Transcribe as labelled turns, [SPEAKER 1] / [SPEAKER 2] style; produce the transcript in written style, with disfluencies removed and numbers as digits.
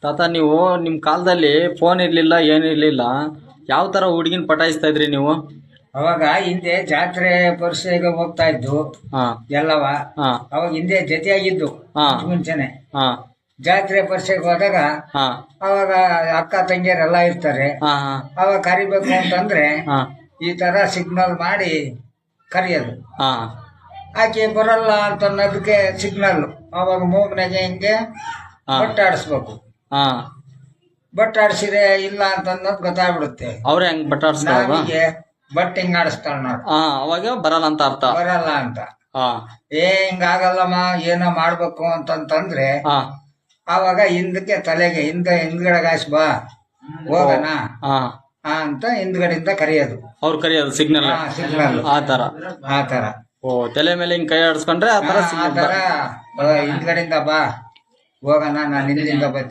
[SPEAKER 1] ತಾತ ನೀವು ನಿಮ್ಮ ಕಾಲದಲ್ಲಿ ಫೋನ್ ಇರ್ಲಿಲ್ಲ ಏನಿರ್ಲಿಲ್ಲ, ಯಾವ ತರ ಹುಡುಗಿನ ಪಟಾಯಿಸ್ತಾ ಇದ್ರಿ ನೀವು?
[SPEAKER 2] ಅವಾಗ ಹಿಂದೆ ಜಾತ್ರೆ ಪರಿಸೆಗೆ ಹೋಗ್ತಾ ಇದ್ದು
[SPEAKER 1] ಹಾ
[SPEAKER 2] ಎಲ್ಲವ.
[SPEAKER 1] ಹಾ
[SPEAKER 2] ಅವಾಗ ಹಿಂದೆ ಜೊತೆಯಾಗಿದ್ದು
[SPEAKER 1] ಹಾ
[SPEAKER 2] ಮುಂಚೆನೆ
[SPEAKER 1] ಹಾ
[SPEAKER 2] ಜಾತ್ರೆ ಪರಿಸೆಗೆ ಹೋದಾಗ
[SPEAKER 1] ಹಾ
[SPEAKER 2] ಅವಾಗ ಅಕ್ಕ ತಂಗಿಯರೆಲ್ಲ ಇರ್ತಾರೆ.
[SPEAKER 1] ಹಾ
[SPEAKER 2] ಅವಾಗ ಕರಿಬೇಕು ಅಂತಂದ್ರೆ
[SPEAKER 1] ಹಾ
[SPEAKER 2] ಈ ತರ ಸಿಗ್ನಲ್ ಮಾಡಿ ಕರಿಯೋದು.
[SPEAKER 1] ಹಾ
[SPEAKER 2] ಆಕೆ ಬರಲ್ಲ ಅಂತ ಅನ್ನೋದಕ್ಕೆ ಸಿಗ್ನಲ್ ಅವಾಗ ಮೂಗ್ನಾಗೆ ಹಿಂಗೆ
[SPEAKER 1] ಹಾ
[SPEAKER 2] ಬಟ್ಟಾಡಿಸ್ಬೇಕು.
[SPEAKER 1] ಹಾ
[SPEAKER 2] ಬಟ್ಟಾಡಿಸಿದ್ರೆ ಇಲ್ಲ ಅಂತ ಅನ್ನೋದು ಗೊತ್ತಾಗ್ಬಿಡುತ್ತೆ.
[SPEAKER 1] ಅವ್ರೆ ಹೆಂಗ್ ಬಟಾಡ್ಸ್ತಾವ?
[SPEAKER 2] ನಾವಿಗೆ ಬಟ್ ಹಿಂಗ್ ಆಡಿಸ್ತಾಳ ನೋಡು,
[SPEAKER 1] ಹಾ ಅವಾಗ ಬರಲ್ಲ ಅಂತ ಅರ್ಥ.
[SPEAKER 2] ಬರಲ್ಲ ಅಂತ.
[SPEAKER 1] ಹಾ
[SPEAKER 2] ಹಿಂಗಾಗಲ್ಲಮ್ಮ ಏನೋ ಮಾಡ್ಬೇಕು ಅಂತಂತಂದ್ರೆ
[SPEAKER 1] ಹಾ
[SPEAKER 2] ಆವಾಗ ಹಿಂದಕ್ಕೆ ತಲೆಗೆ ಹಿಂದ್ಗಡೆ ಹಾಸ್ ಬಾ ಹೋಗೋಣ
[SPEAKER 1] ಹಾ
[SPEAKER 2] ಅಂತ ಹಿಂದ್ಗಡೆಯಿಂದ ಕರೆಯೋದು.
[SPEAKER 1] ಅವ್ರು ಕರಿಯೋದು ಸಿಗ್ನಲ್
[SPEAKER 2] ಸಿಗ್ನಲ್
[SPEAKER 1] ಆ ತರ.
[SPEAKER 2] ಆ ತರ.
[SPEAKER 1] ಓ, ತಲೆ ಮೇಲೆ ಹಿಂಗ್ ಕೈ ಆಡಿಸ್ಕೊಂಡ್ರೆ ಆ ತರ
[SPEAKER 2] ಆ ತರ ಹಿಂದ್ಗಡೆಯಿಂದ ಬಾ ಹೋಗೋಣ, ನಾನು ಹಿಂದಿಂದ ಬರ್ತೀನಿ